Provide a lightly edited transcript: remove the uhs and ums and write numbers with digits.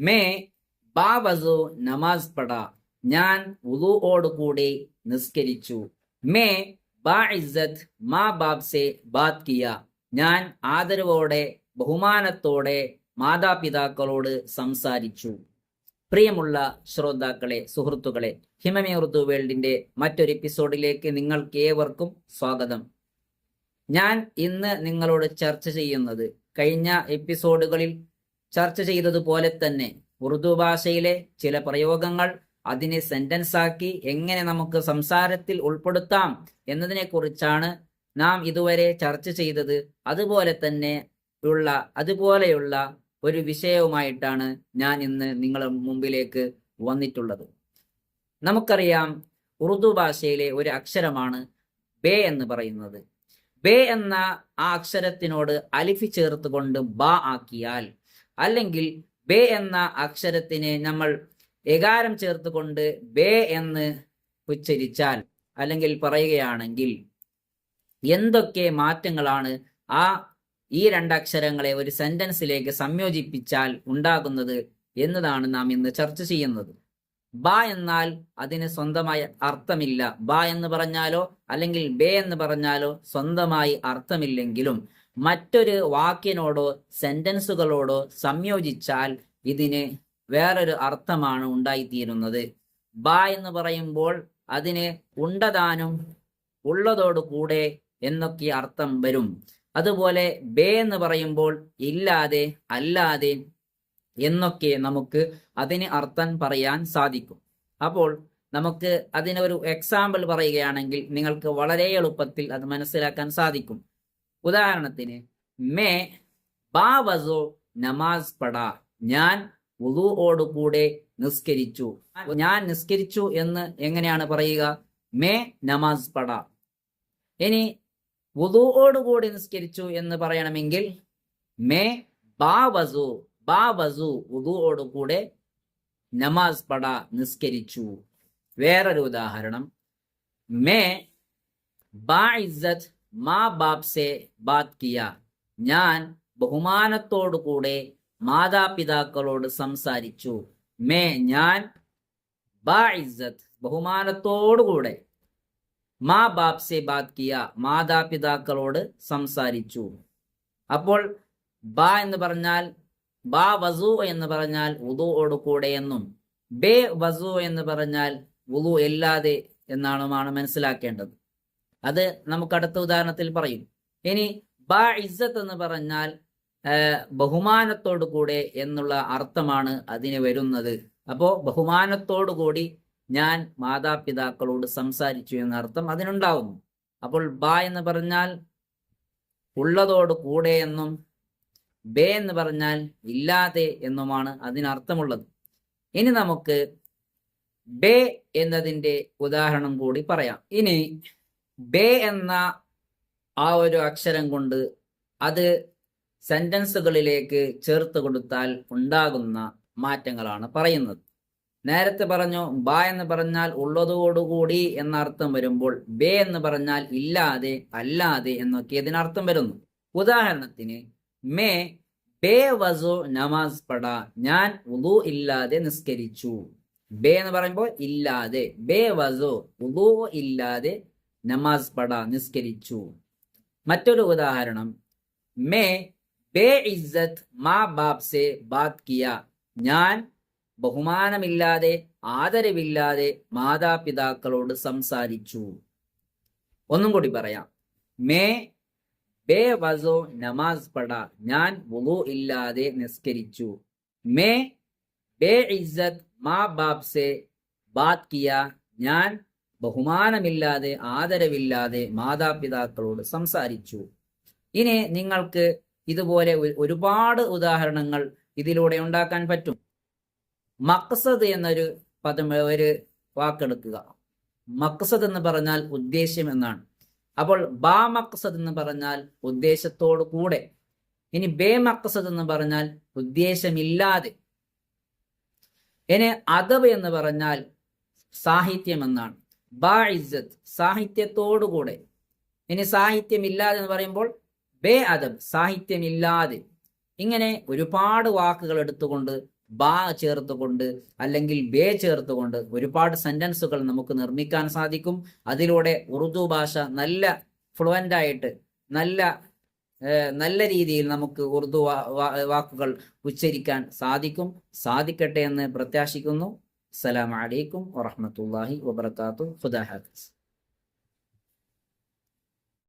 May ബാവസു namaz പട, ഞാൻ വുളുഓടുകൂടി നിസ്കരിച്ചു. മേ ബാഇസ്സത്ത് മാ ബാപ് സെ ബാത് കിയ, ഞാൻ ആദരവോടെ ബഹുമാനത്തോടെ മാതാപിതാക്കളോട് സംസാരിച്ചു. പ്രിയമുള്ള ശ്രോതാക്കളെ, സുഹൃത്തുക്കളെ, ഹിമമേ ഉറുദു വേൾഡിന്റെ മറ്റൊരു എപ്പിസോഡിലേക്ക് നിങ്ങൾക്ക് ഏവർക്കും സ്വാഗതം. ഞാൻ ഇന്ന് നിങ്ങളോട് ചർച്ച ചെയ്യുന്നത് കഴിഞ്ഞ എപ്പിസോഡുകളിൽ ചർച്ച ചെയ്തതുപോലെ തന്നെ ഉറുദു ഭാഷയിലെ ചില പ്രയോഗങ്ങൾ അതിനെ സെന്റൻസ് ആക്കി എങ്ങനെ നമുക്ക് സംസാരത്തിൽ ഉൾപ്പെടുത്താം എന്നതിനെ കുറിച്ചാണ് നാം ഇതുവരെ ചർച്ച ചെയ്തത്. അതുപോലെയുള്ള ഒരു വിഷയവുമായിട്ടാണ് ഞാൻ ഇന്ന് നിങ്ങളുടെ മുമ്പിലേക്ക് വന്നിട്ടുള്ളത്. നമുക്കറിയാം, ഉറുദു ഭാഷയിലെ ഒരു അക്ഷരമാണ് ബേ എന്ന് പറയുന്നത്. ബേ എന്ന ആ അക്ഷരത്തിനോട് അലിഫ് ചേർത്തുകൊണ്ട് ബ ആക്കിയാൽ, അല്ലെങ്കിൽ ബേ എന്ന അക്ഷരത്തിന് നമ്മൾ എകാരം ചേർത്തുകൊണ്ട് ബേ എന്ന് ഉച്ചരിച്ചാൽ, അല്ലെങ്കിൽ പറയുകയാണെങ്കിൽ എന്തൊക്കെ മാറ്റങ്ങളാണ് ഈ രണ്ടക്ഷരങ്ങളെ ഒരു സെന്റൻസിലേക്ക് സംയോജിപ്പിച്ചാൽ ഉണ്ടാകുന്നത് എന്നതാണ് നാം ഇന്ന് ചർച്ച ചെയ്യുന്നത്. ബ എന്നാൽ അതിന് സ്വന്തമായി അർത്ഥമില്ല. ബ എന്ന് പറഞ്ഞാലോ അല്ലെങ്കിൽ ബേ എന്ന് പറഞ്ഞാലോ സ്വന്തമായി അർത്ഥമില്ലെങ്കിലും മറ്റൊരു വാക്കിനോടോ സെന്റൻസുകളോടോ സംയോജിച്ചാൽ ഇതിന് വേറൊരു അർത്ഥമാണ് ഉണ്ടായിത്തീരുന്നത്. ബ എന്ന് പറയുമ്പോൾ അതിന് ഉണ്ടതാനും ഉള്ളതോടു കൂടെ എന്നൊക്കെ അർത്ഥം വരും. അതുപോലെ ബേ എന്ന് പറയുമ്പോൾ ഇല്ലാതെ, അല്ലാതെ എന്നൊക്കെ നമുക്ക് അതിന് അർത്ഥം പറയാൻ സാധിക്കും. അപ്പോൾ നമുക്ക് അതിനൊരു എക്സാമ്പിൾ പറയുകയാണെങ്കിൽ നിങ്ങൾക്ക് വളരെ എളുപ്പത്തിൽ അത് മനസ്സിലാക്കാൻ സാധിക്കും. ഉദാഹരണത്തിന്, മേ ബാവസോ നമാസ് പട, ഞാൻ വുളുഓടുകൂടെ നിസ്കരിച്ചു. ഞാൻ നിസ്കരിച്ചു എന്ന് എങ്ങനെയാണ് പറയുക? മേ നമാസ് പട. ഇനി വുളുഓടുകൂടി നിസ്കരിച്ചു എന്ന് പറയണമെങ്കിൽ മേ ബാവസു വുളുഓടുകൂടെ നമാസ് പട, നിസ്കരിച്ചു. വേറൊരു ഉദാഹരണം, മേ ബാഇസ്സത്ത് മാ ബാപ് സെ ബാത് കിയ, ഞാൻ ബഹുമാനത്തോടുകൂടെ മാതാപിതാക്കളോട് സംസാരിച്ചു. ഞാൻ ബാഇസ്സത്ത് ബഹുമാനത്തോടുകൂടെ, മാ ബാപ് സെ ബാത് കിയ മാതാപിതാക്കളോട് സംസാരിച്ചു. അപ്പോൾ ബ എന്ന് പറഞ്ഞാൽ, ബാ വസു എന്ന് പറഞ്ഞാൽ വുളുഓട് കൂടെ എന്നും, ബേ വസു എന്ന് പറഞ്ഞാൽ വുളു ഇല്ലാതെ എന്നാണ് മനസ്സിലാക്കേണ്ടത്. അത് നമുക്ക് അടുത്ത ഉദാഹരണത്തിൽ പറയും. ഇനി ബാ ഇസ്സത്ത് എന്ന് പറഞ്ഞാൽ ബഹുമാനത്തോടു കൂടെ എന്നുള്ള അർത്ഥമാണ് അതിന് വരുന്നത്. അപ്പോ ബഹുമാനത്തോടു കൂടി ഞാൻ മാതാപിതാക്കളോട് സംസാരിച്ചു എന്ന അർത്ഥം അതിനുണ്ടാവുന്നു. അപ്പോൾ ബ എന്ന് പറഞ്ഞാൽ ഉള്ളതോട് കൂടെ എന്നും, ബേ എന്ന് പറഞ്ഞാൽ ഇല്ലാതെ എന്നുമാണ് അതിനർത്ഥമുള്ളത്. ഇനി നമുക്ക് ബേ എന്നതിൻ്റെ ഉദാഹരണം കൂടി പറയാം. ഇനി ബേ എന്ന ആ ഒരു അക്ഷരം കൊണ്ട് അത് സെന്റൻസുകളിലേക്ക് ചേർത്ത് കൊടുത്താൽ ഉണ്ടാകുന്ന മാറ്റങ്ങളാണ് പറയുന്നത്. നേരത്തെ പറഞ്ഞു, ബ എന്ന് പറഞ്ഞാൽ ഉള്ളതോടുകൂടി എന്ന അർത്ഥം വരുമ്പോൾ ബേ എന്ന് പറഞ്ഞാൽ ഇല്ലാതെ, അല്ലാതെ എന്നൊക്കെ ഇതിനർത്ഥം വരുന്നു. ഉദാഹരണത്തിന്, മേ ബേ വസു നമാസ് പട, ഞാൻ വുളു ഇല്ലാതെ നിസ്കരിച്ചു. ബേ എന്ന് പറയുമ്പോൾ ഇല്ലാതെ, ബേ വസു വുളു ഇല്ലാതെ നമാസ് പട, നിസ്കരിച്ചു. മറ്റൊരു ഉദാഹരണം, മേ ബേ ഇസ്സത്ത് മാ ബാപ് സെ ബാത് കിയ, ഞാൻ ബഹുമാനമില്ലാതെ, ആദരവില്ലാതെ മാതാപിതാക്കളോട് സംസാരിച്ചു. ഒന്നും കൂടി പറയാം, മേ ബേ വസോ നമാസ് പട, ഞാൻ വുളു ഇല്ലാതെ നിസ്കരിച്ചു. മേ ബേ ഇസ്സത്ത് മാ ബാപ് സെ ബാത് കിയ, ഞാൻ ബഹുമാനമില്ലാതെ, ആദരവില്ലാതെ മാതാപിതാക്കളോട് സംസാരിച്ചു. ഇനി നിങ്ങൾക്ക് ഇതുപോലെ ഒരുപാട് ഉദാഹരണങ്ങൾ ഇതിലൂടെ ഉണ്ടാക്കാൻ പറ്റും. മഖ്സദ് എന്നൊരു ഒരു വാക്കെടുക്കുക. മഖ്സദ് എന്ന് പറഞ്ഞാൽ ഉദ്ദേശ്യം എന്നാണ്. അപ്പോൾ ബാ മഖ്സദ് എന്ന് പറഞ്ഞാൽ ഉദ്ദേശത്തോടു കൂടെ. ഇനി ബേ മഖ്സദ് എന്ന് പറഞ്ഞാൽ ഉദ്ദേശമില്ലാതെ. ഇനി അദബ് എന്ന് പറഞ്ഞാൽ സാഹിത്യം എന്നാണ്. ബാ ഇസ്സത്ത് സാഹിത്യത്തോടുകൂടെ. ഇനി സാഹിത്യമില്ലാതെ എന്ന് പറയുമ്പോൾ ബേ അദബ് സാഹിത്യമില്ലാതെ. ഇങ്ങനെ ഒരുപാട് വാക്കുകൾ എടുത്തുകൊണ്ട് ബാ ചേർത്തുകൊണ്ട് അല്ലെങ്കിൽ ബേ ചേർത്തുകൊണ്ട് ഒരുപാട് സെന്റൻസുകൾ നമുക്ക് നിർമ്മിക്കാൻ സാധിക്കും. അതിലൂടെ ഉറുദു ഭാഷ നല്ല ഫ്ലുവൻ്റ് ആയിട്ട് നല്ല രീതിയിൽ നമുക്ക് ഉറുദു വാക്കുകൾ ഉച്ചരിക്കാൻ സാധിക്കട്ടെ എന്ന് പ്രത്യാശിക്കുന്നു. അസ്സലാമു അലൈക്കും വറഹ്മത്തുള്ളാഹി വബറകാതുഹു. ഖുദാ ഹാഫിസ്.